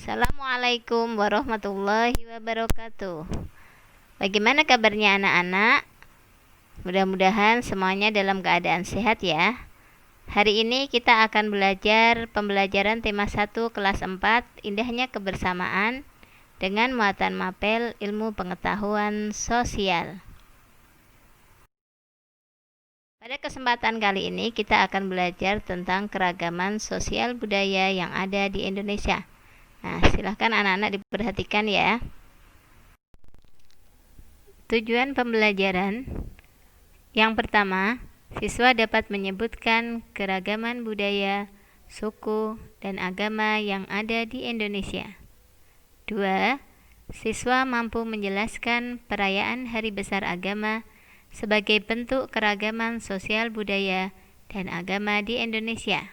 Assalamualaikum warahmatullahi wabarakatuh. Bagaimana kabarnya anak-anak? Mudah-mudahan semuanya dalam keadaan sehat ya. Hari ini kita akan belajar pembelajaran tema 1 kelas 4 Indahnya Kebersamaan dengan muatan mapel ilmu pengetahuan sosial. Pada kesempatan kali ini kita akan belajar tentang keragaman sosial budaya yang ada di Indonesia. Nah, silahkan anak-anak diperhatikan ya. Tujuan pembelajaran yang pertama, siswa dapat menyebutkan keragaman budaya, suku, dan agama yang ada di Indonesia. 2. Siswa mampu menjelaskan perayaan Hari Besar Agama sebagai bentuk keragaman sosial budaya dan agama di Indonesia.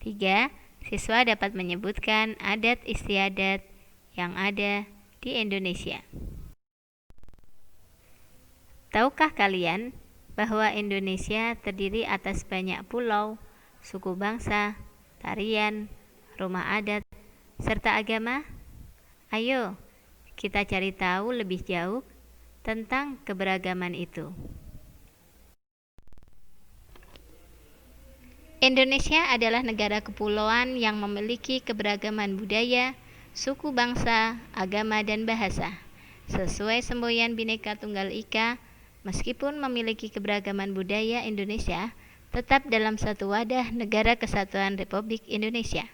3. Siswa dapat menyebutkan adat istiadat yang ada di Indonesia. Tahukah kalian bahwa Indonesia terdiri atas banyak pulau, suku bangsa, tarian, rumah adat, serta agama? Ayo, kita cari tahu lebih jauh tentang keberagaman itu. Indonesia adalah negara kepulauan yang memiliki keberagaman budaya, suku bangsa, agama, dan bahasa. Sesuai semboyan Bhinneka Tunggal Ika, meskipun memiliki keberagaman budaya, Indonesia tetap dalam satu wadah Negara Kesatuan Republik Indonesia.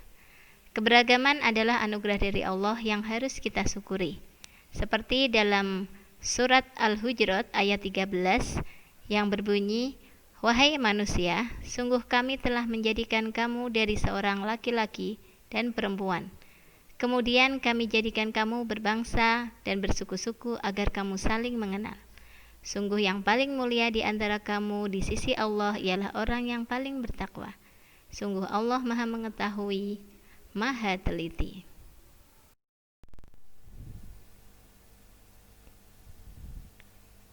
Keberagaman adalah anugerah dari Allah yang harus kita syukuri. Seperti dalam surat Al-Hujurat ayat 13 yang berbunyi, "Wahai manusia, sungguh kami telah menjadikan kamu dari seorang laki-laki dan perempuan. Kemudian kami jadikan kamu berbangsa dan bersuku-suku agar kamu saling mengenal. Sungguh yang paling mulia di antara kamu di sisi Allah ialah orang yang paling bertakwa. Sungguh Allah Maha Mengetahui, Maha Teliti."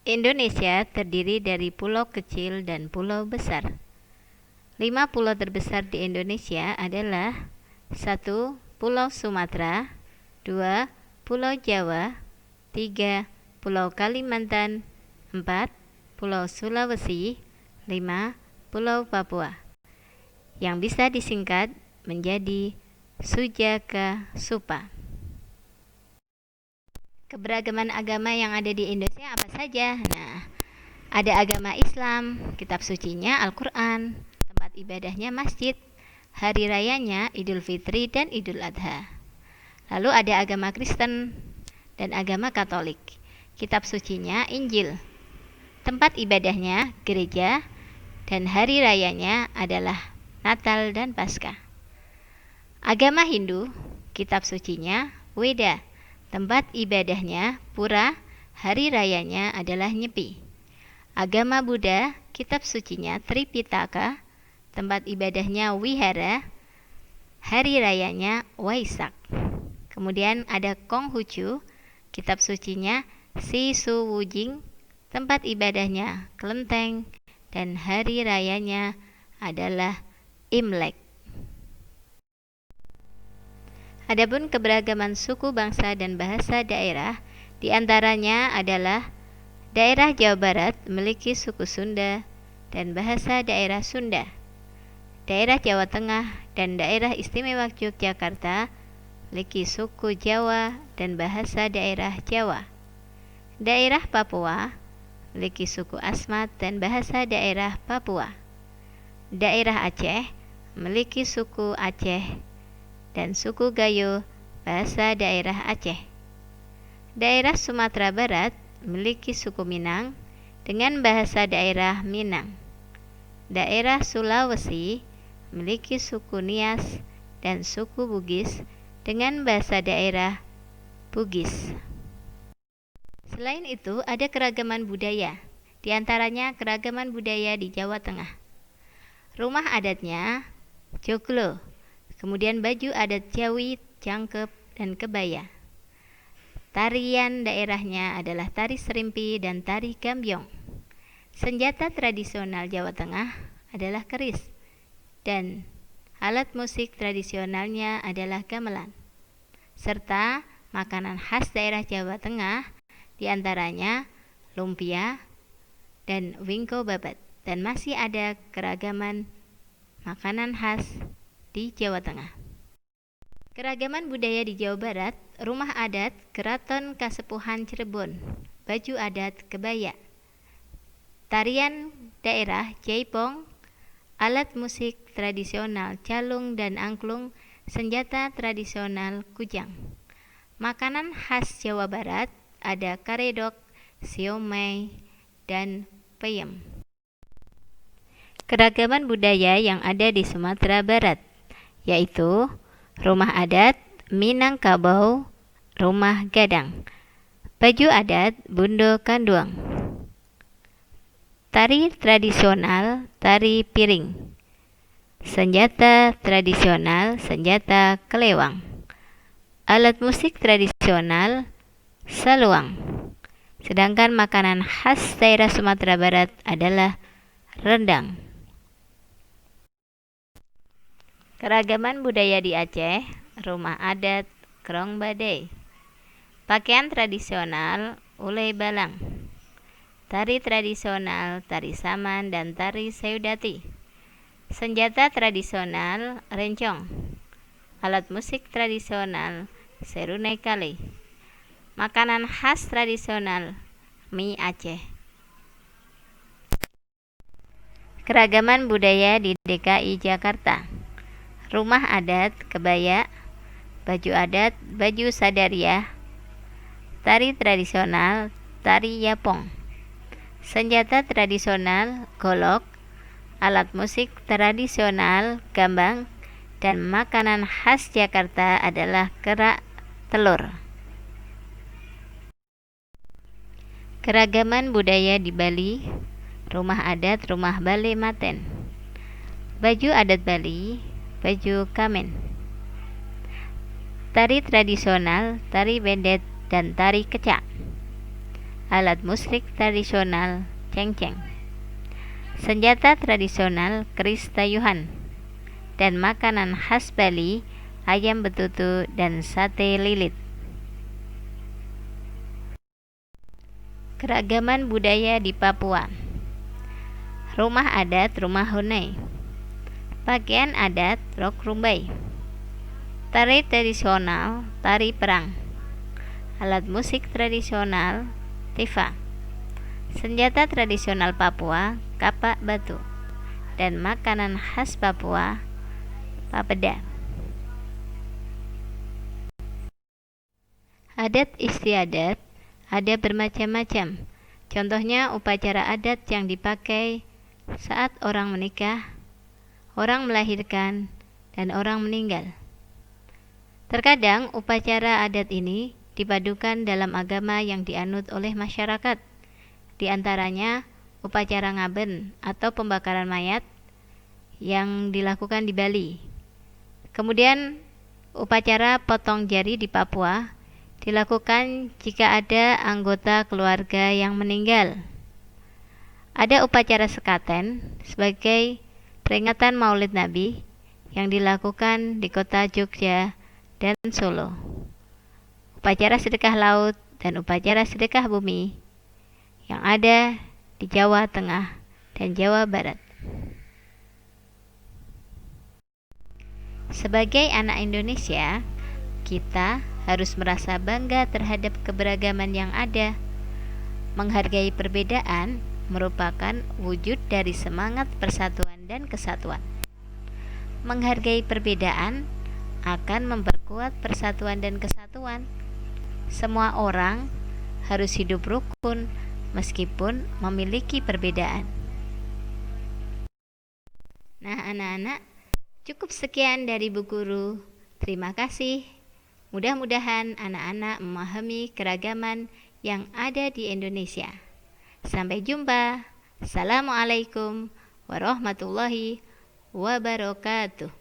Indonesia terdiri dari pulau kecil dan pulau besar. 5 pulau terbesar di Indonesia adalah 1. Pulau Sumatera, 2. Pulau Jawa, 3. Pulau Kalimantan, 4. Pulau Sulawesi, 5. Pulau Papua, yang bisa disingkat menjadi Sujaka Supa. Keberagaman agama yang ada di Indonesia apa saja? Nah, ada agama Islam, kitab sucinya Al-Quran, tempat ibadahnya masjid, hari rayanya Idul Fitri dan Idul Adha. Lalu ada agama Kristen dan agama Katolik, kitab sucinya Injil, tempat ibadahnya gereja, dan hari rayanya adalah Natal dan Paskah. Agama Hindu, kitab sucinya Weda, tempat ibadahnya pura, hari rayanya adalah Nyepi. Agama Buddha, kitab sucinya Tripitaka, tempat ibadahnya Wihara, hari rayanya Waisak. Kemudian ada Konghucu, kitab sucinya Sisuwujing, tempat ibadahnya Kelenteng, dan hari rayanya adalah Imlek. Adapun keberagaman suku bangsa dan bahasa daerah, diantaranya adalah daerah Jawa Barat memiliki suku Sunda dan bahasa daerah Sunda. Daerah Jawa Tengah dan daerah istimewa Yogyakarta memiliki suku Jawa dan bahasa daerah Jawa. Daerah Papua memiliki suku Asmat dan bahasa daerah Papua. Daerah Aceh memiliki suku Aceh dan suku Gayo, bahasa daerah Aceh. Daerah Sumatera Barat memiliki suku Minang dengan bahasa daerah Minang. Daerah Sulawesi memiliki suku Nias dan suku Bugis dengan bahasa daerah Bugis. Selain itu, ada keragaman budaya, di antaranya keragaman budaya di Jawa Tengah. Rumah adatnya joglo, kemudian baju adat Jawi, jangkep, dan kebaya. Tarian daerahnya adalah tari serimpi dan tari gambyong. Senjata tradisional Jawa Tengah adalah keris, dan alat musik tradisionalnya adalah gamelan. serta makanan khas daerah Jawa Tengah, diantaranya lumpia dan wingko babat. Dan masih ada keragaman makanan khas di Jawa Tengah. Keragaman budaya di Jawa Barat, rumah adat Keraton Kasepuhan Cirebon, baju adat kebaya, tarian daerah jaipong, alat musik tradisional calung dan angklung, senjata tradisional kujang. Makanan khas Jawa Barat ada karedok, siomay, dan peyem. Keragaman budaya yang ada di Sumatera Barat, yaitu rumah adat Minangkabau, rumah gadang, baju adat Bundo Kanduang, tari tradisional tari piring, senjata tradisional senjata kelewang, alat musik tradisional saluang. Sedangkan makanan khas daerah Sumatera Barat adalah rendang. Keragaman budaya di Aceh, rumah adat Krong Badai, pakaian tradisional ulei balang, tari tradisional tari saman dan tari sayudati, senjata tradisional rencong, alat musik tradisional serunai kali, makanan khas tradisional mie Aceh. Keragaman budaya di DKI Jakarta, rumah adat kebaya, baju adat baju sadaria, tari tradisional tari yapong, senjata tradisional golok, alat musik tradisional gambang, dan makanan khas Jakarta adalah kerak telur. Keragaman budaya di Bali, rumah adat rumah Bale Maten, baju adat Bali baju kamen, tari tradisional tari bendet dan tari kecak, alat musik tradisional cengceng, senjata tradisional keris tayuhan, dan makanan khas Bali ayam betutu dan sate lilit. Keragaman budaya di Papua, rumah adat rumah Honai, pakaian adat rok rumbai, tari tradisional tari perang, alat musik tradisional tifa, senjata tradisional Papua kapak batu, dan makanan khas Papua papeda. Adat istiadat ada bermacam-macam. Contohnya upacara adat yang dipakai saat orang menikah, orang melahirkan, dan orang meninggal. Terkadang upacara adat ini dipadukan dalam agama yang dianut oleh masyarakat. Di antaranya upacara ngaben atau pembakaran mayat yang dilakukan di Bali. Kemudian upacara potong jari di Papua dilakukan jika ada anggota keluarga yang meninggal. Ada upacara sekaten sebagai peringatan Maulid Nabi yang dilakukan di kota Jogja dan Solo. Upacara sedekah laut dan upacara sedekah bumi yang ada di Jawa Tengah dan Jawa Barat. Sebagai anak Indonesia, kita harus merasa bangga terhadap keberagaman yang ada. Menghargai perbedaan merupakan wujud dari semangat persatuan dan kesatuan. Menghargai perbedaan akan memperkuat persatuan dan kesatuan. Semua orang harus hidup rukun meskipun memiliki perbedaan. Nah, anak-anak, cukup sekian dari Bu Guru. Terima kasih. Mudah-mudahan anak-anak memahami keragaman yang ada di Indonesia. Sampai jumpa. Assalamualaikum warahmatullahi wabarakatuh.